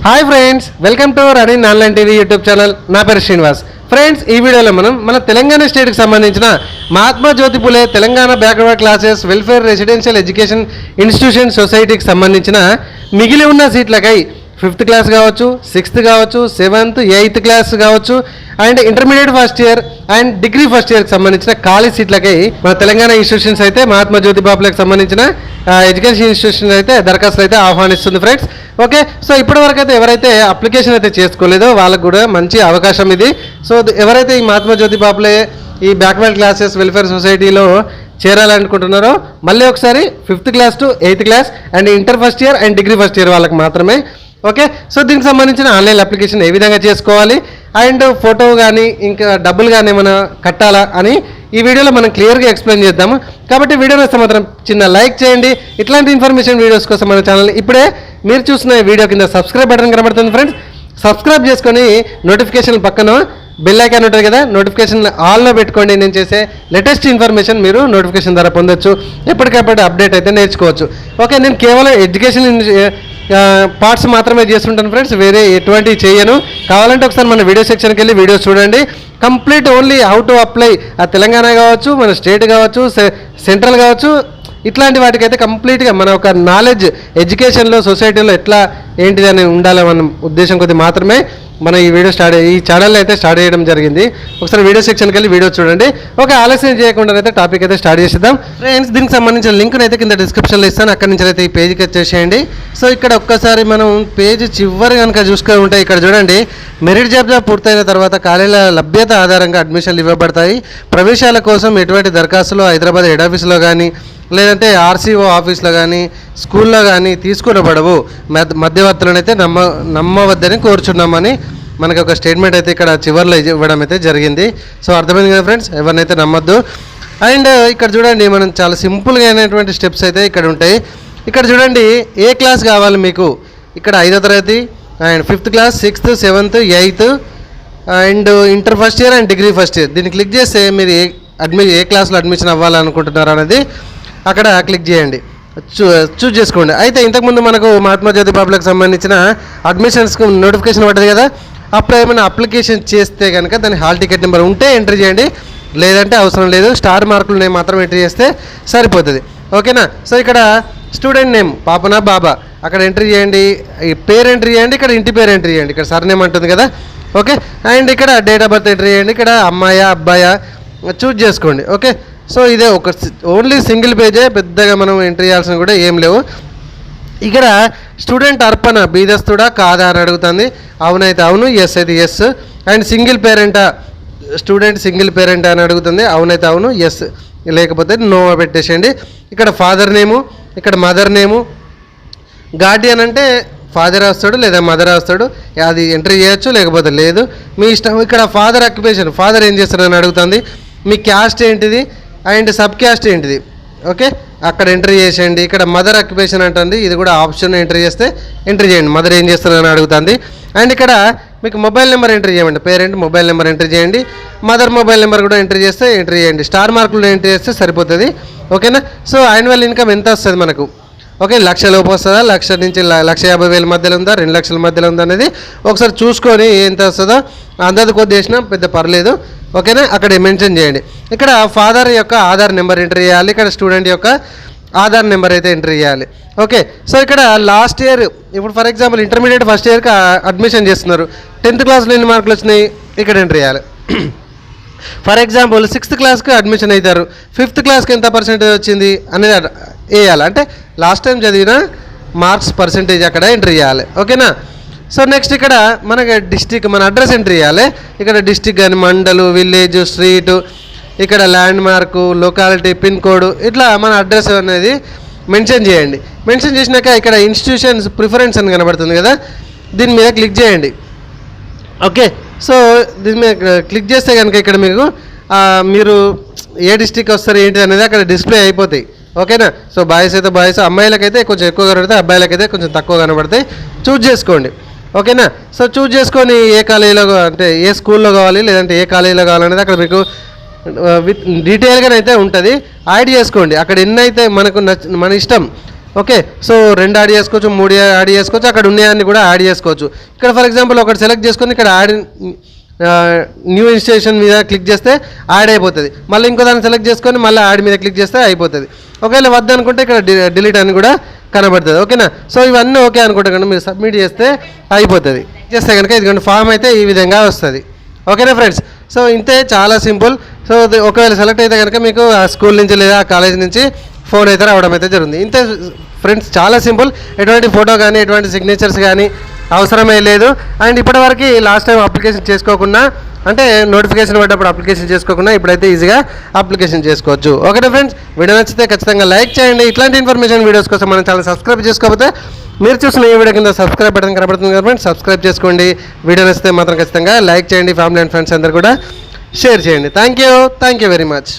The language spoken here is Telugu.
Hi friends, welcome to running online TV YouTube channel. నా పేరు శ్రీనివాస్. ఫ్రెండ్స్, ఈ వీడియోలో మనం మన తెలంగాణ స్టేట్కి సంబంధించిన మహాత్మా జ్యోతి Phule Telangana backward classes welfare residential education institution సొసైటీకి సంబంధించిన మిగిలి ఉన్న సీట్లకై 5th క్లాస్ కావచ్చు, 6th కావచ్చు, 7th, 8th క్లాస్ కావచ్చు and intermediate first year and degree first ఇయర్కి సంబంధించిన ఖాళీ సీట్లకై మన తెలంగాణ ఇన్స్టిట్యూషన్స్ అయితే మహాత్మా జ్యోతి బాపులకు సంబంధించిన ఎడ్యుకేషన్ ఇన్స్టిట్యూషన్ అయితే దరఖాస్తులు అయితే ఆహ్వానిస్తుంది ఫ్రెండ్స్. ఓకే, సో ఇప్పటివరకు అయితే ఎవరైతే అప్లికేషన్ అయితే చేసుకోలేదో వాళ్ళకు కూడా మంచి అవకాశం ఇది. సో ఎవరైతే ఈ మహాత్మా జ్యోతి బాపులే ఈ బ్యాక్వర్డ్ క్లాసెస్ వెల్ఫేర్ సొసైటీలో చేరాలనుకుంటున్నారో మళ్ళీ ఒకసారి 5th class to 8th class and inter first year and degree first year వాళ్ళకి మాత్రమే. ఓకే, సో దీనికి సంబంధించిన ఆన్లైన్ అప్లికేషన్ ఏ విధంగా చేసుకోవాలి అండ్ ఫోటో కానీ ఇంకా డబ్బులు కానీ ఏమైనా కట్టాలా అని ఈ వీడియోలో మనం క్లియర్గా ఎక్స్ప్లెయిన్ చేద్దాము. కాబట్టి వీడియో వస్తే మాత్రం చిన్న లైక్ చేయండి. ఇట్లాంటి ఇన్ఫర్మేషన్ వీడియోస్ కోసం మన ఛానల్ని ఇప్పుడే మీరు చూసిన వీడియో కింద సబ్స్క్రైబ్ బటన్ కనబడుతుంది ఫ్రెండ్స్. సబ్స్క్రైబ్ చేసుకొని నోటిఫికేషన్ పక్కన బెల్ ఐకాన్ ఉంటుంది కదా, నోటిఫికేషన్ ఆల్లో పెట్టుకోండి. నేను చేసే లేటెస్ట్ ఇన్ఫర్మేషన్ మీరు నోటిఫికేషన్ ద్వారా పొందొచ్చు. ఎప్పటికప్పుడు అప్డేట్ అయితే నేర్చుకోవచ్చు. ఓకే, నేను కేవలం ఎడ్యుకేషన్ పార్ట్స్ మాత్రమే చేస్తుంటాను ఫ్రెండ్స్, వేరే ఎటువంటివి చేయను. కావాలంటే ఒకసారి మన వీడియో సెక్షన్కి వెళ్ళి వీడియోస్ చూడండి. Complete only how to apply ఆ తెలంగాణ కావచ్చు, మన స్టేట్ కావచ్చు, సెంట్రల్ కావచ్చు, ఇట్లాంటి వాటికైతే కంప్లీట్గా మన ఒక నాలెడ్జ్ ఎడ్యుకేషన్లో సొసైటీలో ఎట్లా ఏంటిది అని ఉండాలి మన ఉద్దేశం కొద్ది మాత్రమే మనం ఈ ఛానల్ అయితే స్టార్ట్ చేయడం జరిగింది. ఒకసారి వీడియో సెక్షన్కి వెళ్ళి వీడియో చూడండి. ఓకే, ఆలస్యం చేయకుండా అయితే టాపిక్ అయితే స్టార్ట్ చేసేద్దాం ఫ్రెండ్స్. దీనికి సంబంధించిన లింక్ అయితే కింద డిస్క్రిప్షన్లో ఇస్తాను, అక్కడి నుంచి అయితే ఈ పేజ్కి వచ్చేసేయండి. సో ఇక్కడ ఒక్కసారి మనం పేజ్ చివరి కనుక చూసుకొని ఉంటే ఇక్కడ చూడండి, మెరిట్ జాబితా పూర్తయిన తర్వాత ఖాళీల లభ్యత ఆధారంగా అడ్మిషన్లు ఇవ్వబడతాయి. ప్రవేశాల కోసం ఎటువంటి దరఖాస్తులు హైదరాబాద్ హెడ్ ఆఫీస్లో కానీ లేదంటే ఆర్సీఓ ఆఫీస్లో కానీ స్కూల్లో కానీ తీసుకునబడవు. మధ్యవర్తులను అయితే నమ్మవద్దని కోరుచున్నామని మనకి ఒక స్టేట్మెంట్ అయితే ఇక్కడ చివరిలో ఇవ్వడం అయితే జరిగింది. సో అర్థమైంది కదా ఫ్రెండ్స్, ఎవరినైతే నమ్మద్దు. అండ్ ఇక్కడ చూడండి, మనం చాలా సింపుల్గా అయినటువంటి స్టెప్స్ అయితే ఇక్కడ ఉంటాయి. ఇక్కడ చూడండి, ఏ క్లాస్ కావాలి మీకు, ఇక్కడ 5వ తరగతి and 5th class, 6th, 7th, 8th and inter first year and degree first year. దీన్ని క్లిక్ చేస్తే మీరు ఏ క్లాస్లో అడ్మిషన్ అవ్వాలనుకుంటున్నారు అనేది అక్కడ క్లిక్ చేయండి, చూజ్ చేసుకోండి. అయితే ఇంతకుముందు మనకు మహాత్మా జ్యోతి బాపులకు సంబంధించిన అడ్మిషన్స్కి నోటిఫికేషన్ పడ్డది కదా, అప్పుడు ఏమైనా అప్లికేషన్ చేస్తే కనుక దాని హాల్ టికెట్ నెంబర్ ఉంటే ఎంట్రీ చేయండి, లేదంటే అవసరం లేదు. స్టార్ మార్కులు నేమ్ మాత్రం ఎంట్రీ చేస్తే సరిపోతుంది. ఓకేనా. సో ఇక్కడ స్టూడెంట్ నేమ్ పాపనా బాబా అక్కడ ఎంట్రీ చేయండి, ఈ పేరు ఎంట్రీ చేయండి, ఇక్కడ ఇంటి పేరు ఎంట్రీ చేయండి, ఇక్కడ సర్ నేమ్ అంటుంది కదా. ఓకే, అండ్ ఇక్కడ డేట్ ఆఫ్ బర్త్ ఎంట్రీ చేయండి, ఇక్కడ అమ్మాయా అబ్బాయా చూజ్ చేసుకోండి. ఓకే, సో ఇదే ఒక ఓన్లీ సింగిల్ పేజే, పెద్దగా మనం ఎంట్రీ చేయాల్సిన కూడా ఏం లేవు. ఇక్కడ స్టూడెంట్ అర్పణ బీదస్తుడా కాదా అని అడుగుతుంది. అవునైతే అవును, ఎస్ అయితే ఎస్. అండ్ సింగిల్ పేరెంటా, స్టూడెంట్ సింగిల్ పేరెంట్ అని అడుగుతుంది. అవునైతే అవును, ఎస్, లేకపోతే నో పెట్టేసేయండి. ఇక్కడ ఫాదర్ నేము, ఇక్కడ మదర్ నేము, గార్డియన్ అంటే ఫాదర్ వస్తాడు లేదా మదర్ వస్తాడు, అది ఎంట్రీ చేయొచ్చు లేకపోతే లేదు, మీ ఇష్టం. ఇక్కడ ఫాదర్ ఆక్యుపేషన్, ఫాదర్ ఏం చేస్తాడని అడుగుతుంది. మీ క్యాస్ట్ ఏంటిది అండ్ సబ్ క్యాస్ట్ ఏంటిది, ఓకే అక్కడ ఎంట్రీ చేసేయండి. ఇక్కడ మదర్ ఆక్యుపేషన్ అంటుంది, ఇది కూడా ఆప్షన్ ఎంట్రీ చేస్తే ఎంట్రీ చేయండి, మదర్ ఏం చేస్తారని అడుగుతుంది. అండ్ ఇక్కడ మీకు మొబైల్ నెంబర్ ఎంట్రీ చేయండి, పేరెంట్ మొబైల్ నెంబర్ ఎంట్రీ చేయండి, మదర్ మొబైల్ నెంబర్ కూడా ఎంట్రీ చేస్తే ఎంట్రీ చేయండి. స్టార్ మార్కులు ఎంట్రీ చేస్తే సరిపోతుంది. ఓకేనా. సో యాన్యువల్ ఇన్కమ్ ఎంత వస్తుంది మనకు, ఓకే 1,00,000 లోపు వస్తుందా, 1,00,000 నుంచి 1,50,000 మధ్యలో ఉందా, 2 లక్షల మధ్యలో ఉందా అనేది ఒకసారి చూసుకొని ఎంత వస్తుందో అందరిది కొద్ది చేసినా పెద్ద పర్లేదు. ఓకేనా, అక్కడ మెన్షన్ చేయండి. ఇక్కడ ఫాదర్ యొక్క ఆధార్ నెంబర్ ఎంట్రీ చేయాలి, ఇక్కడ స్టూడెంట్ యొక్క ఆధార్ నెంబర్ అయితే ఎంట్రీ చేయాలి. ఓకే, సో ఇక్కడ లాస్ట్ ఇయర్ ఇప్పుడు ఫర్ ఎగ్జాంపుల్ ఇంటర్మీడియట్ ఫస్ట్ ఇయర్కి అడ్మిషన్ చేస్తున్నారు, 10th క్లాస్లో ఎన్ని మార్కులు వచ్చినాయి ఇక్కడ ఎంట్రీ చేయాలి. ఫర్ ఎగ్జాంపుల్ 6th క్లాస్కి అడ్మిషన్ అవుతారు, 5th క్లాస్కి ఎంత పర్సెంటేజ్ వచ్చింది అనేది వేయాలి, అంటే లాస్ట్ టైం చదివిన మార్క్స్ పర్సెంటేజ్ అక్కడ ఎంట్రీ చేయాలి. ఓకేనా. సో నెక్స్ట్ ఇక్కడ మనకి డిస్టిక్, మన అడ్రస్ ఎంట్రీ చేయాలి. ఇక్కడ డిస్టిక్ కానీ మండలు, విలేజ్, స్ట్రీటు, ఇక్కడ land mark, locality, pin code, ఇట్లా మన అడ్రస్ అనేది మెన్షన్ చేయండి. మెన్షన్ చేసినాక ఇక్కడ ఇన్స్టిట్యూషన్స్ ప్రిఫరెన్స్ అని కనబడుతుంది కదా, దీని మీద క్లిక్ చేయండి. ఓకే, సో దీని మీద క్లిక్ చేస్తే కనుక ఇక్కడ మీకు మీరు ఏ డిస్టిక్ వస్తారు ఏంటి అనేది అక్కడ డిస్ప్లే అయిపోతాయి. ఓకేనా. సో బాయ్స్ అయితే బాయ్స్, అమ్మాయిలకైతే కొంచెం ఎక్కువ కనబడతాయి, అబ్బాయిలకైతే కొంచెం తక్కువ కనబడతాయి. చూజ్ చేసుకోండి. ఓకేనా. సో చూజ్ చేసుకొని ఏ కాలేజీలో అంటే ఏ స్కూల్లో కావాలి లేదంటే ఏ కాలేజీలో కావాలనేది అక్కడ మీకు విత్ డీటెయిల్గానైతే ఉంటుంది. యాడ్ చేసుకోండి. అక్కడ ఎన్నైతే మనకు మన ఇష్టం ఓకే, సో 2 యాడ్ చేసుకోవచ్చు, 3 యాడ్ చేసుకోవచ్చు, అక్కడ ఉన్నాయన్ని కూడా యాడ్ చేసుకోవచ్చు. ఇక్కడ ఫర్ ఎగ్జాంపుల్ ఒకటి సెలెక్ట్ చేసుకొని ఇక్కడ యాడ్ న్యూ ఇన్స్టేషన్ మీద క్లిక్ చేస్తే యాడ్ అయిపోతుంది. మళ్ళీ ఇంకో దాన్ని సెలెక్ట్ చేసుకొని మళ్ళీ యాడ్ మీద క్లిక్ చేస్తే అయిపోతుంది. ఒకవేళ వద్దనుకుంటే ఇక్కడ డిలీట్ అని కూడా కనబడుతుంది. ఓకేనా, సో ఇవన్నీ ఓకే అనుకుంటే కనుక మీరు సబ్మిట్ చేస్తే అయిపోతుంది. చేస్తే కనుక ఇదిగోండి ఫామ్ అయితే ఈ విధంగా వస్తుంది. ఓకేనా ఫ్రెండ్స్, సో ఇంతే, చాలా సింపుల్. సో ఒకవేళ సెలెక్ట్ అయితే కనుక మీకు ఆ స్కూల్ నుంచి లేదా కాలేజ్ నుంచి ఫోన్ అయితే రావడం అయితే జరుగుతుంది. ఇంతే ఫ్రెండ్స్, చాలా సింపుల్. ఎటువంటి ఫోటో కానీ ఎటువంటి సిగ్నేచర్స్ కానీ అవసరమే లేదు. అండ్ ఇప్పటివరకు లాస్ట్ టైం అప్లికేషన్ చేసుకోకుండా, అంటే నోటిఫికేషన్ పడ్డప్పుడు అప్లికేషన్ చేసుకోకుండా ఇప్పుడైతే ఈజీగా అప్లికేషన్ చేసుకోవచ్చు. ఓకే ఫ్రెండ్స్, వీడియో నచ్చితే ఖచ్చితంగా లైక్ చేయండి. ఇట్లాంటి ఇన్ఫర్మేషన్ వీడియోస్ కోసం మన ఛానల్ సబ్స్క్రైబ్ చేసుకోకపోతే మీరు చూసిన ఈ వీడియో కింద సబ్స్క్రైబ్ బటన్ కనబడుతుంది కదా ఫ్రెండ్స్, సబ్స్క్రైబ్ చేసుకోండి. వీడియో నచ్చితే మాత్రం ఖచ్చితంగా లైక్ చేయండి. ఫ్యామిలీ అండ్ ఫ్రెండ్స్ అందరు కూడా షేర్ చేయండి. Thank you very much.